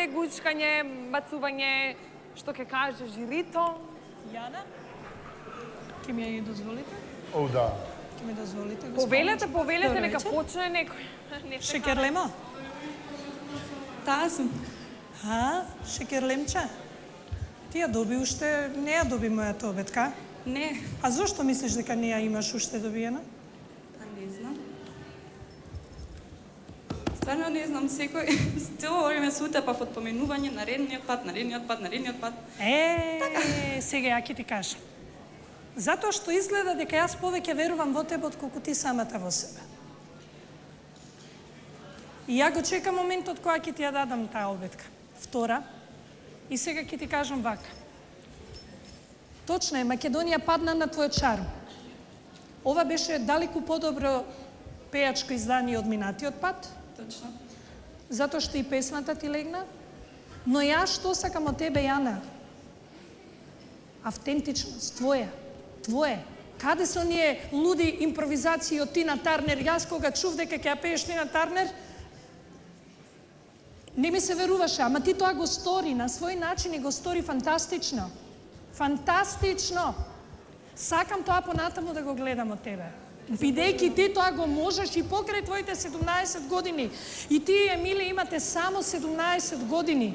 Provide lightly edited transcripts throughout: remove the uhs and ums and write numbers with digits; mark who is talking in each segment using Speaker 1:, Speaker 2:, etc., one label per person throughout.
Speaker 1: Ајде, гучкање, бацување, што ќе каже жирито?
Speaker 2: Јана? Ке ми ја дозволите?
Speaker 3: О, да.
Speaker 2: Ке ми дозволите?
Speaker 1: Повелете, нека почне некој.
Speaker 2: Шекерлемо?
Speaker 4: Таа сум.
Speaker 2: Шекерлемче? Ти ја доби уште, не ја доби мојата обетка?
Speaker 4: Не,
Speaker 2: А зошто мислиш дека не ја имаш уште добиена?
Speaker 4: па не знам. Стварно не знам, секој цело време се утепа под поменување наредниот пат.
Speaker 2: Сега ја ќе ти кажам. Затоа што изгледа дека јас повеќе верувам во тебе отколку ти самата во себе. И ја го чекам моментот кога ќе ти ја дадам таа обетка. Втора, и сега ќе ти кажам вака. Точно е, Македонија падна на твојот шарм. Ова беше далеку подобро пејачко издание од минатиот пат,
Speaker 4: Точно.
Speaker 2: затоа што и песмата ти легна. Но јас што сакам од тебе, Јана? Автентичност, твое. Каде се оние луди импровизации од Тина Тарнер? Јас кога чув дека ќе ја пееш Тина Тарнер, не ми се веруваше, ама ти тоа го стори на свој начин и го стори фантастично. Фантастично! Сакам тоа понатаму да го гледам од тебе. Бидејќи ти тоа го можеш и покрај твоите 17 години. И ти, Емили, имате само 17 години.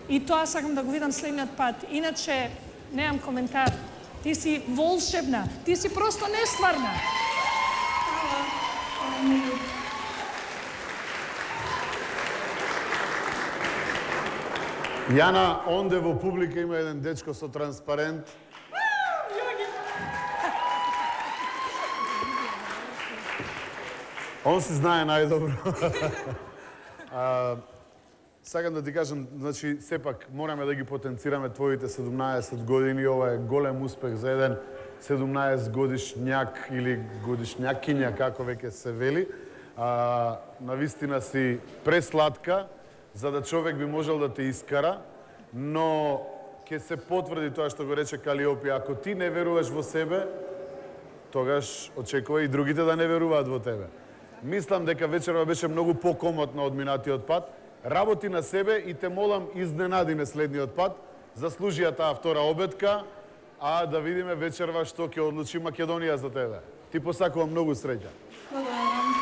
Speaker 2: И тоа сакам да го видам следниот пат. Иначе, немам коментар. Ти си волшебна. Ти си просто нестварна.
Speaker 3: Јана, онде во публика има еден дечко со транспарент. Он се знае најдобро. Сакам да ти кажам, значи, сепак мораме да ги потенцираме твоите 17 години. Ова е голем успех за еден 17 годишњак или годишњакиња, како веќе се вели. Навистина си пресладка, за да човек би можел да те искара, но ќе се потврди тоа што го рече Калиопи. Ако ти не веруваш во себе, тогаш очекува и другите да не веруваат во тебе. Мислам дека вечерва беше многу покомотна од минатиот пат. Работи на себе и те молам, изненади ме следниот пат. Заслужија таа втора обетка, а да видиме вечерва што ќе одлучи Македонија за тебе. Ти посакувам многу среќа.
Speaker 4: Благодарам.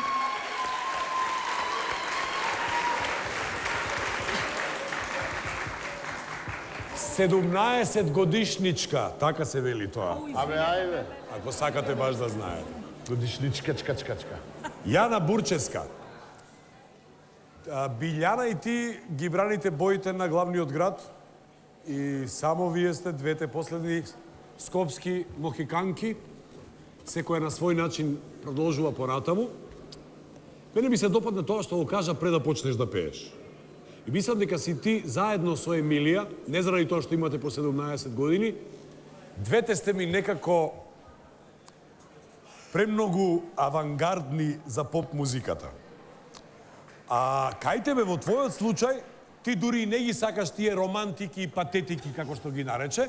Speaker 5: Седумнаесет годишничка, така се вели тоа.
Speaker 3: Абе, ајде.
Speaker 5: Ако сакате баш да знаете.
Speaker 3: Годишничка.
Speaker 5: Јана Бурческа. Билјана и ти ги браните боите на главниот град и само вие сте двете последни скопски мохиканки. Секоја на свој начин продолжува понатаму. Мене ми се допадна тоа што го кажа пред да почнеш да пееш. И мислам дека си ти заедно со Емилија, не заради тоа што имате по 17 години, двете сте ми некако премногу авангардни за поп музиката. А кај тебе во твојот случај, ти дури не ги сакаш тие романтики и патетики, како што ги нарече,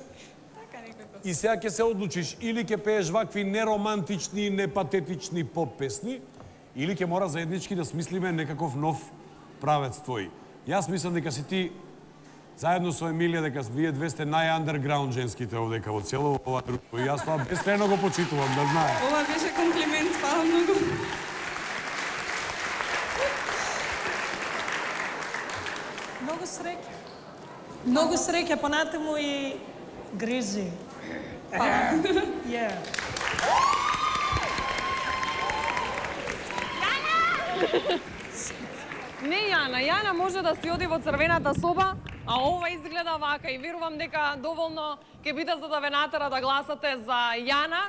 Speaker 4: Така некако.
Speaker 5: и сега ќе се одлучиш или ќе пееш вакви неромантични, непатетични поп песни, или ќе мора заеднички да смислиме некаков нов правец твој. Јас мислам дека си ти заедно со Емилија, дека вие две сте најандерграунд женските овдека во цело ова друштво. И јас тоа бескрајно го почитувам, да знае.
Speaker 4: Ова беше комплимент, фала многу.
Speaker 2: Многу среќа. Многу среќа понатаму и гризи. Yeah.
Speaker 1: Не, Јана може да си оди во црвената соба, а ова изгледа вака и верувам дека доволно ќе биде за да ве натера да гласате за Јана.